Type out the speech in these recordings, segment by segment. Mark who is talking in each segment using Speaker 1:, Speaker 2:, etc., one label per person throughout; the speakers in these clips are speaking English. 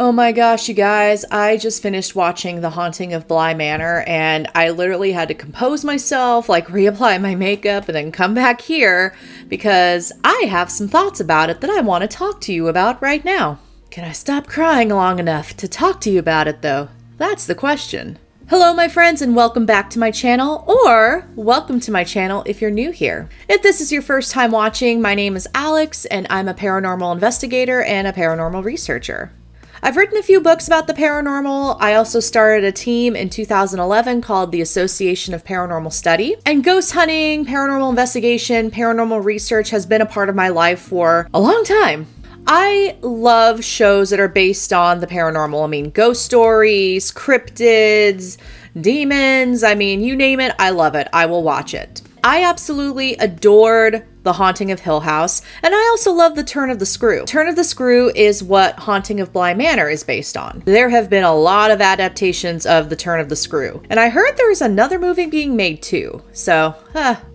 Speaker 1: Oh my gosh, you guys, I just finished watching The Haunting of Bly Manor and I literally had to compose myself, like reapply my makeup and then come back here because I have some thoughts about it that I want to talk to you about right now. Can I stop crying long enough to talk to you about it though? That's the question. Hello my friends and welcome back to my channel, or welcome to my channel if you're new here. If this is your first time watching, my name is Alex and I'm a paranormal investigator and a paranormal researcher. I've written a few books about the paranormal. I also started a team in 2011 called the Association of Paranormal Study. And ghost hunting, paranormal investigation, paranormal research has been a part of my life for a long time. I love shows that are based on the paranormal. I mean, ghost stories, cryptids, demons. I mean, you name it, I love it. I will watch it. I absolutely adored The Haunting of Hill House, and I also love The Turn of the Screw. Turn of the Screw is what Haunting of Bly Manor is based on. There have been a lot of adaptations of The Turn of the Screw, and I heard there is another movie being made too, so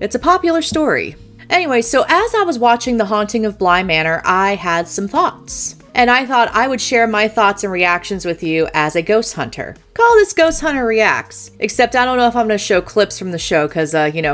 Speaker 1: it's a popular story. Anyway, so as I was watching The Haunting of Bly Manor, I had some thoughts. And I thought I would share my thoughts and reactions with you as a ghost hunter. Call this Ghost Hunter Reacts. Except I don't know if I'm going to show clips from the show because,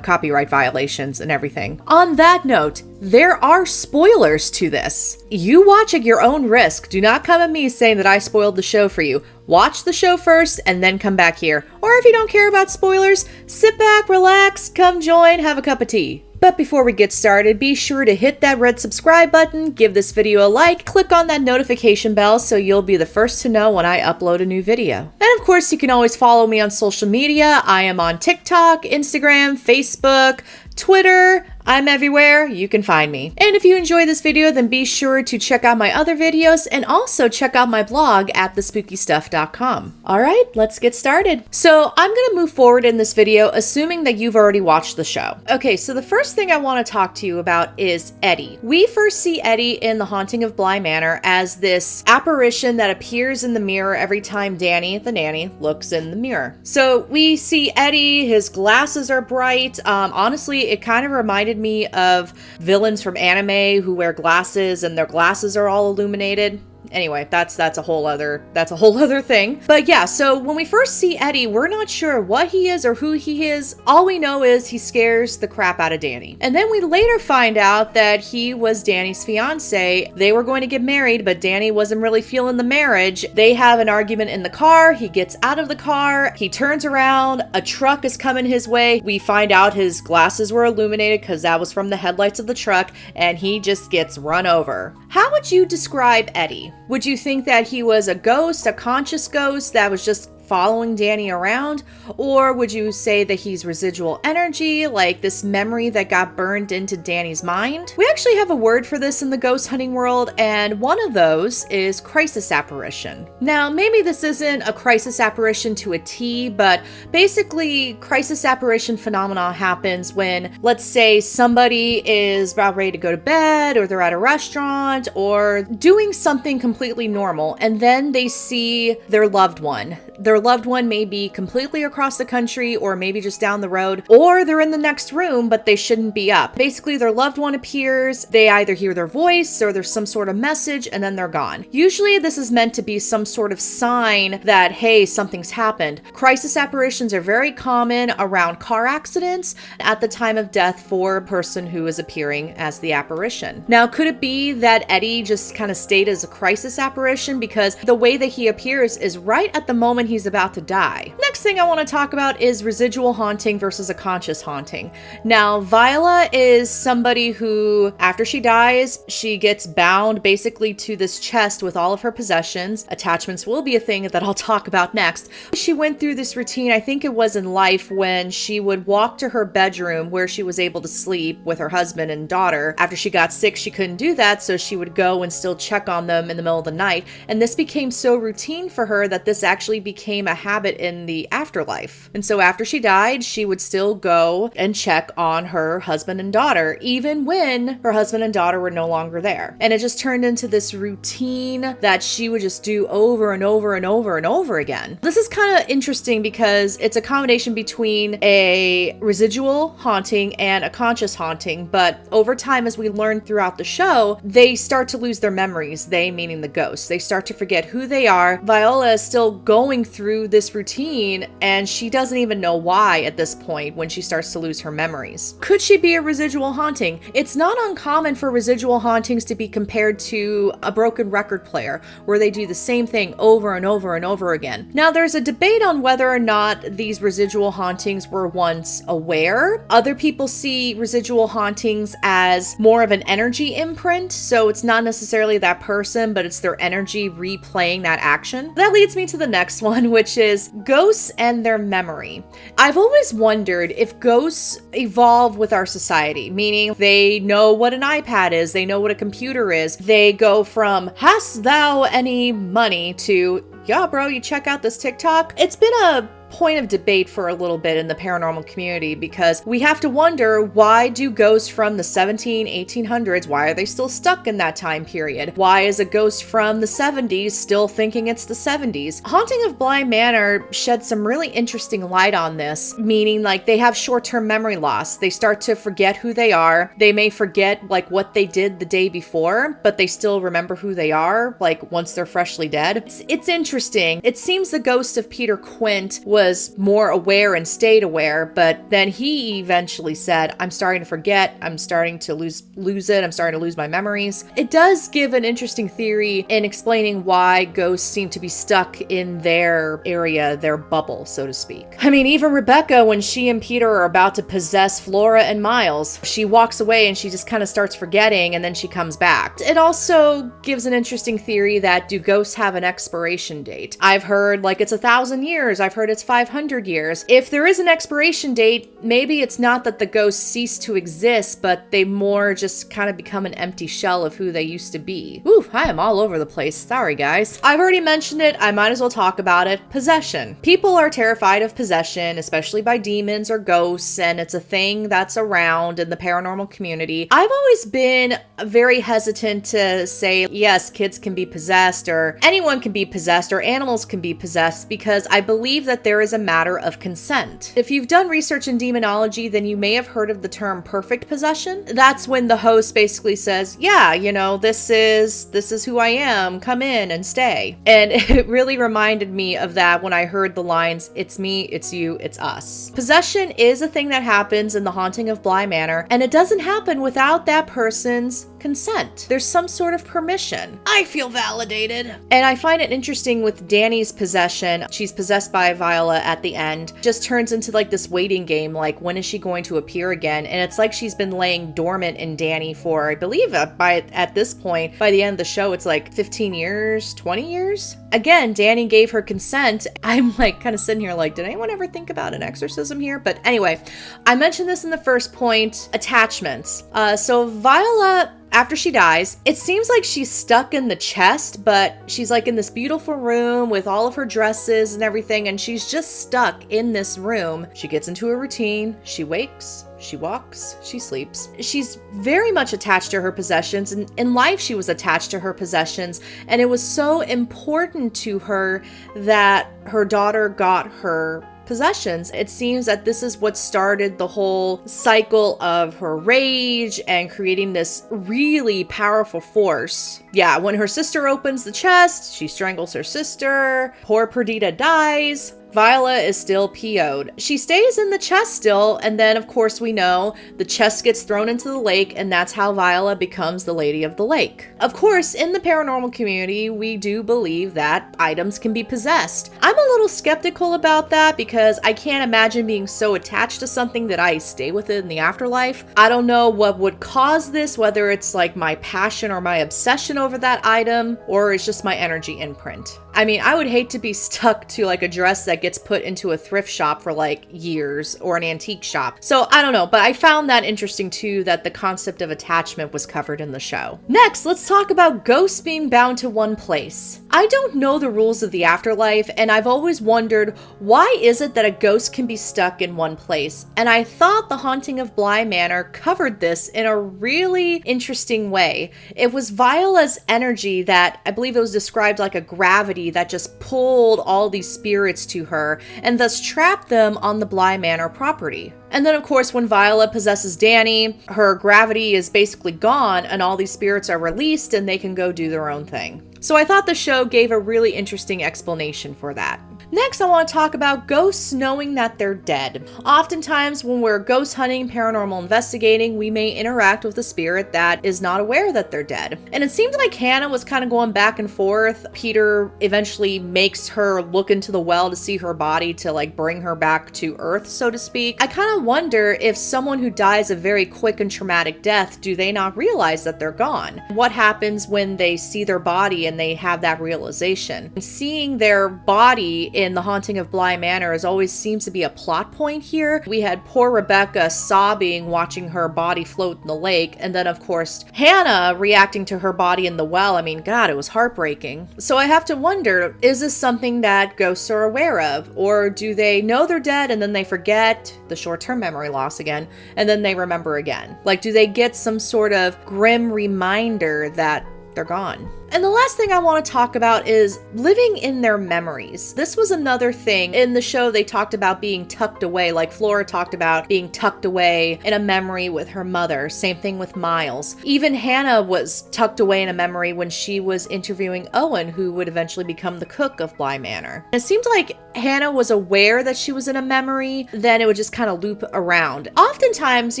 Speaker 1: copyright violations and everything. On that note, there are spoilers to this. You watch at your own risk. Do not come at me saying that I spoiled the show for you. Watch the show first and then come back here. Or if you don't care about spoilers, sit back, relax, come join, have a cup of tea. But before we get started, be sure to hit that red subscribe button, give this video a like, click on that notification bell so you'll be the first to know when I upload a new video. And of course, you can always follow me on social media. I am on TikTok, Instagram, Facebook, Twitter. I'm everywhere. You can find me. And if you enjoy this video, then be sure to check out my other videos and also check out my blog at thespookystuff.com. All right, let's get started. So I'm going to move forward in this video, assuming that you've already watched the show. Okay, so the first thing I want to talk to you about is Eddie. We first see Eddie in The Haunting of Bly Manor as this apparition that appears in the mirror every time Danny, the nanny, looks in the mirror. So we see Eddie, his glasses are bright. Honestly, it kind of reminded me of villains from anime who wear glasses and their glasses are all illuminated. Anyway, that's a whole other thing. But yeah, so when we first see Eddie, we're not sure what he is or who he is. All we know is he scares the crap out of Danny. And then we later find out that he was Danny's fiance. They were going to get married, but Danny wasn't really feeling the marriage. They have an argument in the car. He gets out of the car. He turns around. A truck is coming his way. We find out his glasses were illuminated because that was from the headlights of the truck, and he just gets run over. How would you describe Eddie? Would you think that he was a ghost, a conscious ghost that was just following Danny around? Or would you say that he's residual energy, like this memory that got burned into Danny's mind? We actually have a word for this in the ghost hunting world, and one of those is crisis apparition. Now, maybe this isn't a crisis apparition to a T, but basically crisis apparition phenomena happens when, let's say, somebody is about ready to go to bed, or they're at a restaurant, or doing something completely normal, and then they see their loved one. Their loved one may be completely across the country or maybe just down the road, or they're in the next room, but they shouldn't be up. Basically, their loved one appears, they either hear their voice or there's some sort of message, and then they're gone. Usually, this is meant to be some sort of sign that, hey, something's happened. Crisis apparitions are very common around car accidents at the time of death for a person who is appearing as the apparition. Now, could it be that Eddie just kind of stayed as a crisis apparition because the way that he appears is right at the moment he's about to die? Next thing I want to talk about is residual haunting versus a conscious haunting. Now, Viola is somebody who, after she dies, she gets bound basically to this chest with all of her possessions. Attachments will be a thing that I'll talk about next. She went through this routine, I think it was in life, when she would walk to her bedroom where she was able to sleep with her husband and daughter. After she got sick, she couldn't do that, so she would go and still check on them in the middle of the night. And this became so routine for her that this actually became became a habit in the afterlife. And so after she died, she would still go and check on her husband and daughter, even when her husband and daughter were no longer there. And it just turned into this routine that she would just do over and over and over and over again. This is kind of interesting because it's a combination between a residual haunting and a conscious haunting, but over time, as we learn throughout the show, they start to lose their memories, they meaning the ghosts. They start to forget who they are. Viola is still going through this routine, and she doesn't even know why at this point when she starts to lose her memories. Could she be a residual haunting? It's not uncommon for residual hauntings to be compared to a broken record player, where they do the same thing over and over and over again. Now, there's a debate on whether or not these residual hauntings were once aware. Other people see residual hauntings as more of an energy imprint, so it's not necessarily that person, but it's their energy replaying that action. That leads me to the next one, which is ghosts and their memory. I've always wondered if ghosts evolve with our society, meaning they know what an iPad is, they know what a computer is. They go from, "Hast thou any money?" to, "Yeah, bro, you check out this TikTok." It's been a point of debate for a little bit in the paranormal community, because we have to wonder, why do ghosts from the 1800s, why are they still stuck in that time period? Why is a ghost from the 70s still thinking it's the 70s? Haunting of Bly Manor shed some really interesting light on this, meaning like they have short-term memory loss. They start to forget who they are. They may forget like what they did the day before, but they still remember who they are, like once they're freshly dead. It's interesting. It seems the ghost of Peter Quint was more aware and stayed aware, but then he eventually said, "I'm starting to forget, I'm starting to lose it, I'm starting to lose my memories." It does give an interesting theory in explaining why ghosts seem to be stuck in their area, their bubble, so to speak. I mean, even Rebecca, when she and Peter are about to possess Flora and Miles, she walks away and she just kind of starts forgetting, and then she comes back. It also gives an interesting theory that, do ghosts have an expiration date? I've heard like it's 1,000 years, I've heard it's 500 years. If there is an expiration date, maybe it's not that the ghosts cease to exist, but they more just kind of become an empty shell of who they used to be. Ooh, I am all over the place. Sorry, guys. I've already mentioned it. I might as well talk about it. Possession. People are terrified of possession, especially by demons or ghosts, and it's a thing that's around in the paranormal community. I've always been very hesitant to say, yes, kids can be possessed, or anyone can be possessed, or animals can be possessed, because I believe that there is a matter of consent. If you've done research in demonology, then you may have heard of the term perfect possession. That's when the host basically says, yeah, you know, this is who I am, come in and stay. And it really reminded me of that when I heard the lines, "It's me, it's you, it's us." Possession is a thing that happens in the Haunting of Bly Manor, and it doesn't happen without that person's consent. There's some sort of permission. I feel validated. And I find it interesting with Danny's possession. She's possessed by Viola at the end. Just turns into like this waiting game, like when is she going to appear again? And it's like she's been laying dormant in Danny for, I believe at this point, by the end of the show, it's like 15 years, 20 years? Again, Danny gave her consent. I'm like kind of sitting here like, did anyone ever think about an exorcism here? But anyway, I mentioned this in the first point, attachments. So Viola, after she dies, it seems like she's stuck in the chest, but she's like in this beautiful room with all of her dresses and everything, and she's just stuck in this room. She gets into a routine, she wakes, she walks, she sleeps. She's very much attached to her possessions, and in life she was attached to her possessions, and it was so important to her that her daughter got her possessions. It seems that this is what started the whole cycle of her rage and creating this really powerful force. Yeah, when her sister opens the chest, she strangles her sister. Poor Perdita dies. Viola is still PO'd. She stays in the chest still, and then of course we know the chest gets thrown into the lake, and that's how Viola becomes the Lady of the Lake. Of course, in the paranormal community, we do believe that items can be possessed. I'm a little skeptical about that because I can't imagine being so attached to something that I stay with it in the afterlife. I don't know what would cause this, whether it's like my passion or my obsession over that item, or it's just my energy imprint. I mean, I would hate to be stuck to like a dress that gets put into a thrift shop for like years, or an antique shop. So I don't know, but I found that interesting too, that the concept of attachment was covered in the show. Next, let's talk about ghosts being bound to one place. I don't know the rules of the afterlife, and I've always wondered, why is it that a ghost can be stuck in one place? And I thought The Haunting of Bly Manor covered this in a really interesting way. It was Viola's energy that, I believe it was described like a gravity that just pulled all these spirits to her, and thus trapped them on the Bly Manor property. And then, of course, when Viola possesses Danny, her gravity is basically gone, and all these spirits are released and they can go do their own thing. So I thought the show gave a really interesting explanation for that. Next, I want to talk about ghosts knowing that they're dead. Oftentimes, when we're ghost hunting, paranormal investigating, we may interact with a spirit that is not aware that they're dead. And it seemed like Hannah was kind of going back and forth. Peter eventually makes her look into the well to see her body to like bring her back to Earth, so to speak. I kind of wonder if someone who dies a very quick and traumatic death, do they not realize that they're gone? What happens when they see their body and they have that realization? And seeing their body in The Haunting of Bly Manor always seems to be a plot point here. We had poor Rebecca sobbing watching her body float in the lake, and then of course Hannah reacting to her body in the well. I mean, God, it was heartbreaking. So I have to wonder, is this something that ghosts are aware of? Or do they know they're dead and then they forget, the short-term memory loss again, and then they remember again? Like, do they get some sort of grim reminder that they're gone? And the last thing I want to talk about is living in their memories. This was another thing. In the show, they talked about being tucked away, like Flora talked about being tucked away in a memory with her mother. Same thing with Miles. Even Hannah was tucked away in a memory when she was interviewing Owen, who would eventually become the cook of Bly Manor. It seemed like Hannah was aware that she was in a memory, then it would just kind of loop around. Oftentimes,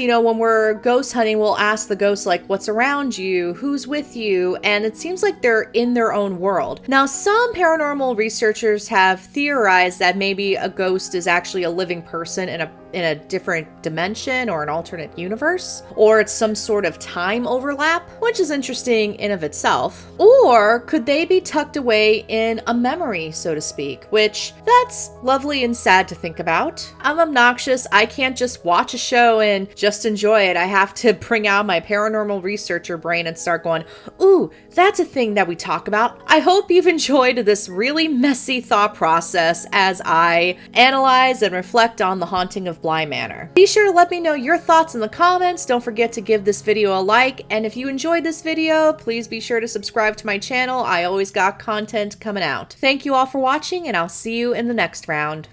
Speaker 1: you know, when we're ghost hunting, we'll ask the ghosts, like, what's around you? Who's with you? And it seems like they're in their own world. Now, some paranormal researchers have theorized that maybe a ghost is actually a living person in a different dimension or an alternate universe, or it's some sort of time overlap, which is interesting in of itself. Or could they be tucked away in a memory, so to speak, which that's lovely and sad to think about. I'm obnoxious. I can't just watch a show and just enjoy it. I have to bring out my paranormal researcher brain and start going, ooh, that's a thing that we talk about. I hope you've enjoyed this really messy thought process as I analyze and reflect on The Haunting of Bly Manor. Be sure to let me know your thoughts in the comments. Don't forget to give this video a like, and if you enjoyed this video, please be sure to subscribe to my channel. I always got content coming out. Thank you all for watching, and I'll see you in the next round.